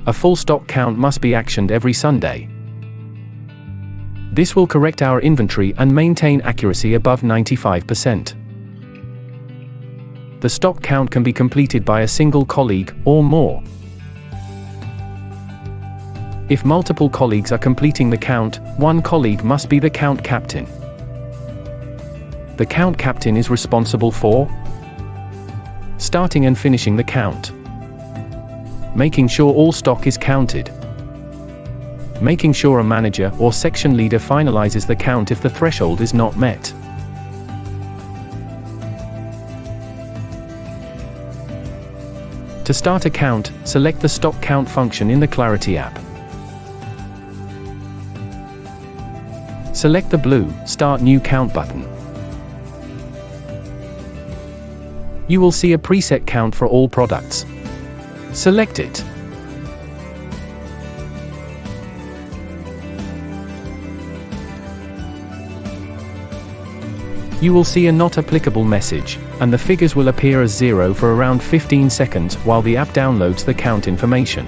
A full stock count must be actioned every Sunday. This will correct our inventory and maintain accuracy above 95%. The stock count can be completed by a single colleague, or more. If multiple colleagues are completing the count, one colleague must be the count captain. The count captain is responsible for starting and finishing the count, making sure all stock is counted, making sure a manager or section leader finalizes the count if the threshold is not met. To start a count, select the Stock Count function in the Clarity app. Select the blue Start New Count button. You will see a preset count for all products. Select it. You will see a not applicable message, and the figures will appear as 0 for around 15 seconds while the app downloads the count information.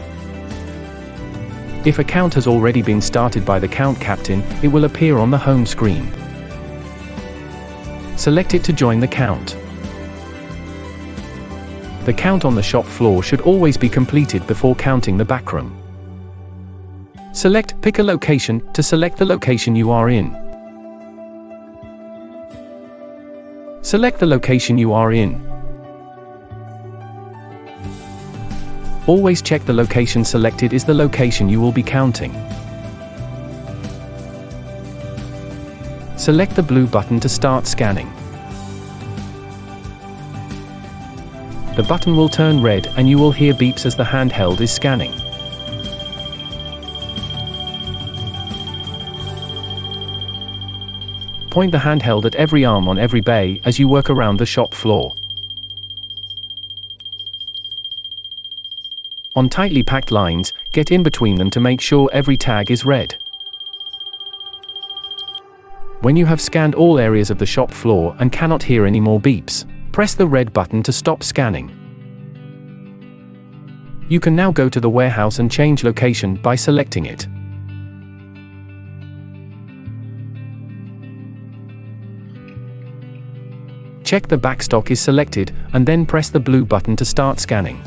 If a count has already been started by the count captain, it will appear on the home screen. Select it to join the count. The count on the shop floor should always be completed before counting the backroom. Select Pick a location to select the location you are in. Select the location you are in. Always check the location selected is the location you will be counting. Select the blue button to start scanning. The button will turn red and you will hear beeps as the handheld is scanning. Point the handheld at every arm on every bay as you work around the shop floor. On tightly packed lines, get in between them to make sure every tag is read. When you have scanned all areas of the shop floor and cannot hear any more beeps, press the red button to stop scanning. You can now go to the warehouse and change location by selecting it. Check the backstock is selected, and then press the blue button to start scanning.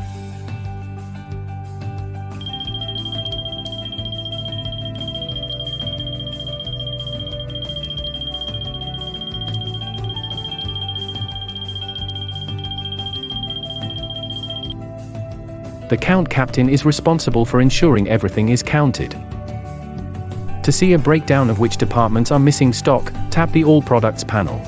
The count captain is responsible for ensuring everything is counted. To see a breakdown of which departments are missing stock, tap the All Products panel.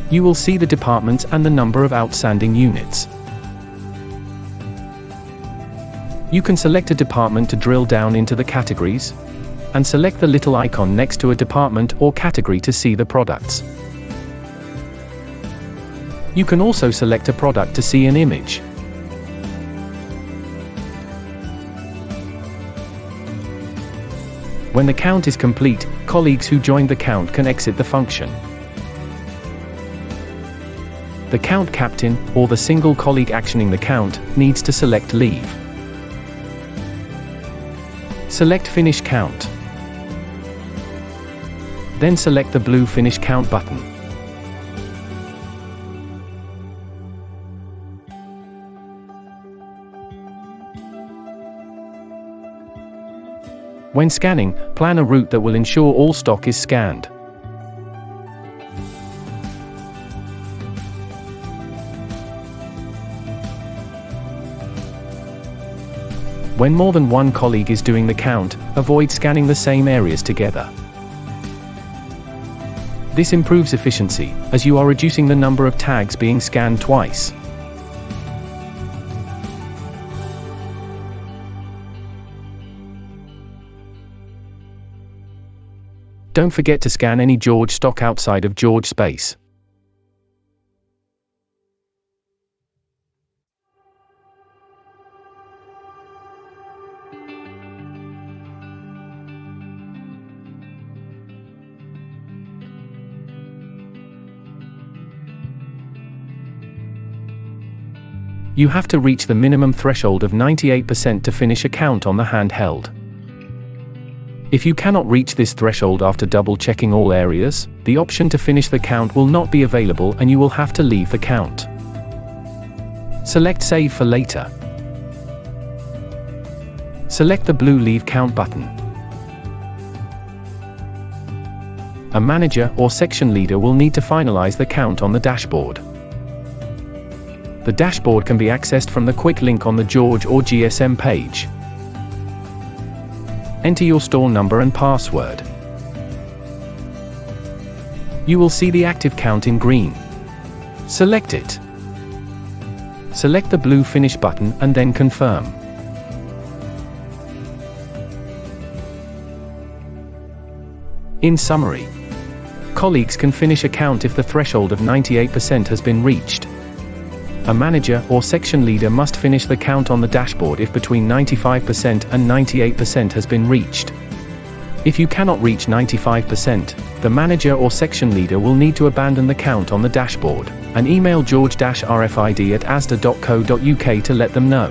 You will see the departments and the number of outstanding units. You can select a department to drill down into the categories, and select the little icon next to a department or category to see the products. You can also select a product to see an image. When the count is complete, colleagues who joined the count can exit the function. The count captain, or the single colleague actioning the count, needs to select Leave. Select Finish Count. Then select the blue Finish Count button. When scanning, plan a route that will ensure all stock is scanned. When more than one colleague is doing the count, avoid scanning the same areas together. This improves efficiency, as you are reducing the number of tags being scanned twice. Don't forget to scan any George stock outside of George space. You have to reach the minimum threshold of 98% to finish a count on the handheld. If you cannot reach this threshold after double-checking all areas, the option to finish the count will not be available and you will have to leave the count. Select Save for later. Select the blue Leave Count button. A manager or section leader will need to finalize the count on the dashboard. The dashboard can be accessed from the quick link on the George or GSM page. Enter your store number and password. You will see the active count in green. Select it. Select the blue Finish button and then confirm. In summary, colleagues can finish a count if the threshold of 98% has been reached. A manager or section leader must finish the count on the dashboard if between 95% and 98% has been reached. If you cannot reach 95%, the manager or section leader will need to abandon the count on the dashboard, and email george-rfid@asda.co.uk to let them know.